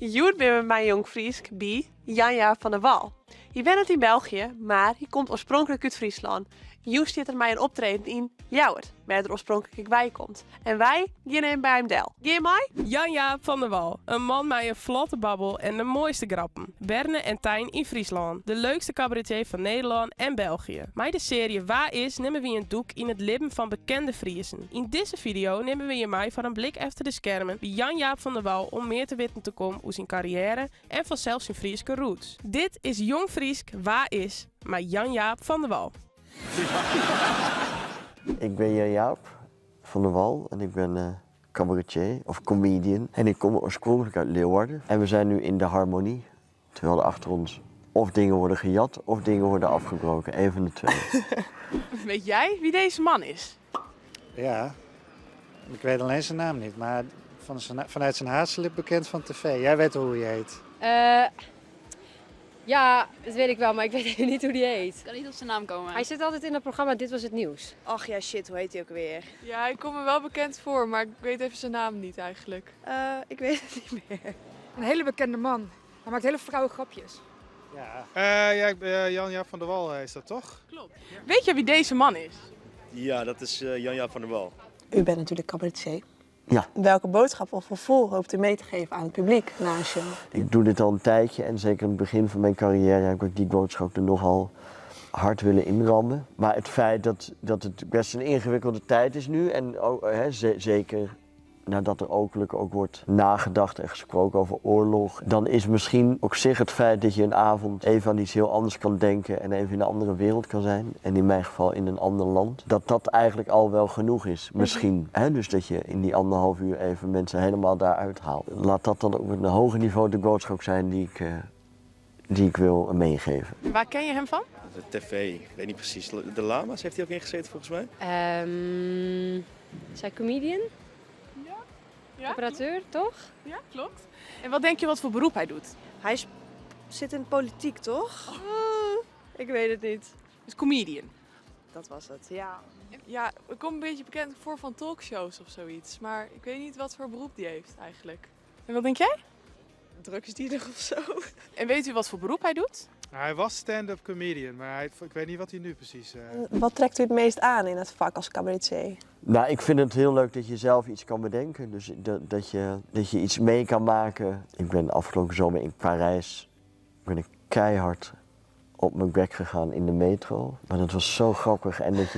Joet ben met mijn jong Friesk bij Janja van der Wal. Je bent in België, maar je komt oorspronkelijk uit Friesland. Joet zit er mij een optreden in Ljouwert, waar er oorspronkelijk wij komt. En wij gaan hem bij hem del. Ga je mij? Janja van der Wal, een man met een vlotte babbel en de mooiste grappen. Berne en Tijn in Friesland, de leukste cabaretier van Nederland en België. Met de serie Waar is nemen we een doek in het leven van bekende Friesen. In deze video nemen we je mee voor een blik achter de schermen bij Jan-Jaap van der Wal om meer te weten te komen over zijn carrière en vanzelf zijn Frieske roots. Dit is Jong Friesk Waar is met Jan-Jaap van der Wal. Ik ben Jan-Jaap van der Wal en ik ben cabaretier of comedian. En ik kom oorspronkelijk uit Leeuwarden. En we zijn nu in de Harmonie, terwijl er achter ons of dingen worden gejat of dingen worden afgebroken. Een van de twee. Weet jij wie deze man is? Ja, ik weet alleen zijn naam niet, maar vanuit zijn haarslip bekend van tv. Jij weet hoe hij heet. Ja, dat weet ik wel, maar ik weet even niet hoe die heet. Ik kan niet op zijn naam komen. Hij zit altijd in het programma Dit Was Het Nieuws. Ach ja, shit, hoe heet hij ook weer? Ja, ik kom me wel bekend voor, maar ik weet even zijn naam niet eigenlijk. Ik weet het niet meer. Een hele bekende man. Hij maakt hele vrouwengrapjes. Ja. Ja, ik ben Jan-Jaap van der Wal, is dat toch? Klopt. Weet je wie deze man is? Ja, dat is Jan-Jaap van der Wal. U bent natuurlijk cabaretier. Ja. Welke boodschap of gevoel hoopt u mee te geven aan het publiek na een show? Ik doe dit al een tijdje en zeker in het begin van mijn carrière heb ik die boodschap er nogal hard willen inrammen. Maar het feit dat het best een ingewikkelde tijd is nu en ook, zeker nadat er openlijk ook wordt nagedacht en gesproken over oorlog, dan is misschien ook zich het feit dat je een avond even aan iets heel anders kan denken en even in een andere wereld kan zijn, en in mijn geval in een ander land, dat eigenlijk al wel genoeg is, misschien. Dus dat je in die 1,5 uur even mensen helemaal daaruit haalt. Laat dat dan op een hoger niveau de boodschap zijn die ik wil meegeven. Waar ken je hem van? De tv, ik weet niet precies. De Lama's heeft hij ook ingezeten volgens mij. Is hij comedian? Ja, Operateur, toch? Ja, klopt. En wat denk je wat voor beroep hij doet? Hij zit in de politiek, toch? Ik weet het niet. Is comedian. Dat was het, ja. Ja, ik kom een beetje bekend voor van talkshows of zoiets. Maar ik weet niet wat voor beroep die heeft eigenlijk. En wat denk jij? Drugsdealer of zo. En weet u wat voor beroep hij doet? Hij was stand-up comedian, maar ik weet niet wat hij nu precies... Wat trekt u het meest aan in het vak als cabaretier? Nou, ik vind het heel leuk dat je zelf iets kan bedenken. Dus dat je iets mee kan maken. Ik ben afgelopen zomer in Parijs keihard op mijn bek gegaan in de metro. Maar dat was zo grappig. En dat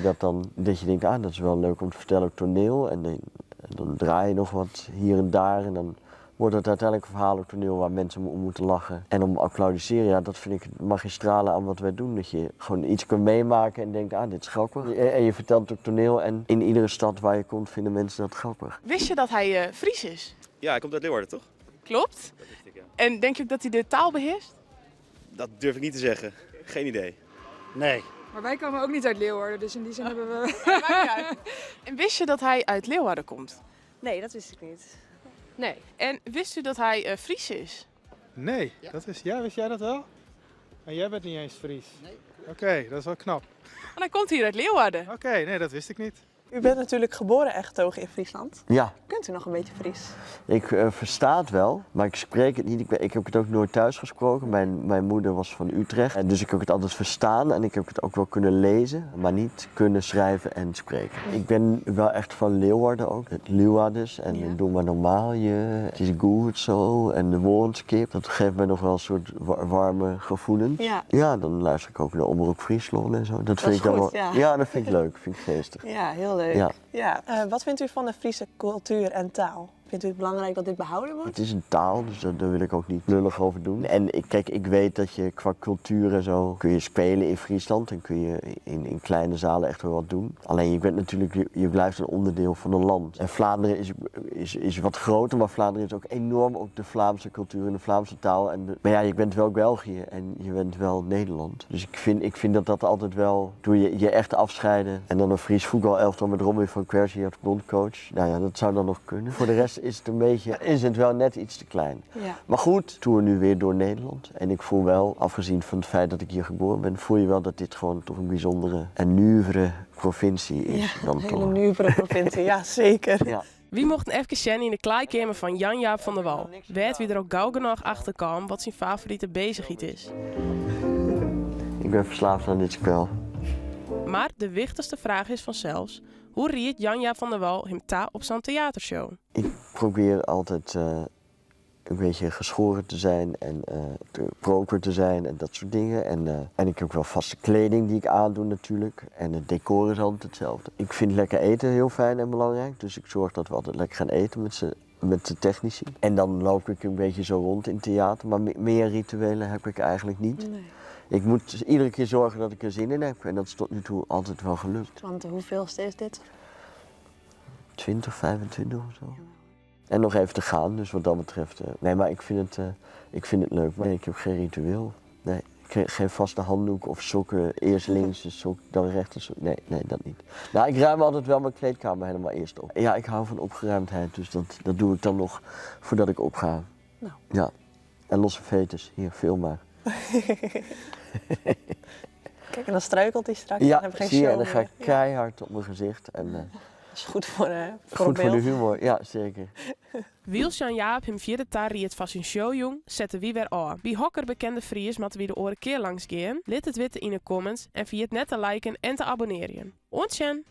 je denkt, dat is wel leuk om te vertellen op toneel. En dan draai je nog wat hier en daar. En dan wordt het uiteindelijk een verhaal op toneel waar mensen om moeten lachen. En om applaudisseren, ja, dat vind ik het magistrale aan wat wij doen. Dat je gewoon iets kunt meemaken en denkt, dit is grappig. En je vertelt het op toneel en in iedere stad waar je komt vinden mensen dat grappig. Wist je dat hij Fries is? Ja, hij komt uit Leeuwarden, toch? Klopt. Dat wist ik, ja. En denk je ook dat hij de taal beheerst? Dat durf ik niet te zeggen. Geen idee. Nee. Maar wij komen ook niet uit Leeuwarden, dus in die zin hebben we... Maakt niet uit. En wist je dat hij uit Leeuwarden komt? Nee, dat wist ik niet. Nee. En wist u dat hij Fries is? Nee, wist jij dat wel? En jij bent niet eens Fries? Nee. Oké, dat is wel knap. En hij komt hier uit Leeuwarden. Oké, nee, dat wist ik niet. U bent natuurlijk geboren en getogen in Friesland. Ja. Kunt u nog een beetje Fries? Ik versta het wel, maar ik spreek het niet. Ik heb het ook nooit thuis gesproken. Mijn moeder was van Utrecht. En dus ik heb het altijd verstaan en ik heb het ook wel kunnen lezen, maar niet kunnen schrijven en spreken. Ik ben wel echt van Leeuwarden ook. Het Leeuwarders en doe maar normaal je. Het is goed zo en de woordskip. Dat geeft me nog wel een soort warme gevoelens. Ja. Ja, dan luister ik ook naar Omroep Friesland en zo. Dat vind is ik dan goed, wel. ja. Ja, dat vind ik leuk. Vind ik geestig. Ja, heel leuk. Ja. Wat vindt u van de Friese cultuur en taal? Vindt u het belangrijk dat dit behouden wordt? Het is een taal, dus daar wil ik ook niet lullig over doen. En ik weet dat je qua cultuur en zo kun je spelen in Friesland en kun je in kleine zalen echt wel wat doen. Alleen je blijft een onderdeel van een land. En Vlaanderen is wat groter, maar Vlaanderen is ook enorm ook de Vlaamse cultuur en de Vlaamse taal. Maar ja, je bent wel België en je bent wel Nederland. Dus ik vind dat altijd wel, doe je echt afscheiden. En dan een Fries voetbalelftal met Robin van Persie als bondcoach. Nou ja, dat zou dan nog kunnen. Voor de rest is het wel net iets te klein. Ja. Maar goed, toer nu weer door Nederland. En ik voel wel, afgezien van het feit dat ik hier geboren ben, voel je wel dat dit gewoon toch een bijzondere en nuivere provincie is. Ja, een hele nuivere provincie, ja zeker. Ja. Wie mochten even zien in de kleedkamer van Jan-Jaap van der Wal. Werd wie er ook gauw genoeg achter kwam wat zijn favoriete bezigheid is. Ik ben verslaafd aan dit spel. Maar de wichtigste vraag is vanzelfs: hoe riet Jan-Jaap van der Wal hem ta op zijn theatershow? Ik probeer altijd een beetje geschoren te zijn en proper te zijn en dat soort dingen. En ik heb wel vaste kleding die ik aandoe natuurlijk. En het decor is altijd hetzelfde. Ik vind lekker eten heel fijn en belangrijk. Dus ik zorg dat we altijd lekker gaan eten met de technici. En dan loop ik een beetje zo rond in het theater. Maar meer rituelen heb ik eigenlijk niet. Nee. Ik moet iedere keer zorgen dat ik er zin in heb. En dat is tot nu toe altijd wel gelukt. Want hoeveelste is dit? 20, 25 of zo. En nog even te gaan, dus wat dat betreft. Nee, maar ik vind het leuk. Maar ik heb geen ritueel. Nee, geen vaste handdoek of sokken. Eerst links, dus sok, dan rechts. Nee, dat niet. Nou, ik ruim altijd wel mijn kleedkamer helemaal eerst op. Ja, ik hou van opgeruimdheid, dus dat doe ik dan nog voordat ik opga. Nou. Ja. En losse veters. Hier, film maar. Kijk, en dan struikelt hij straks. Ja, dan heb ik geen zie je, show en dan ga ik meer. keihard op mijn gezicht. En, Dat is goed voor goed beeld. voor de humor, ja, zeker. Wiels Jan-Jaap hem vierde tariet van zijn showjong zetten wie weer aan. Wie hokker bekende Fries moeten wie de oren keer langs gaan? Lid het witte in de comments en via het net te liken en te abonneren. Ontjen!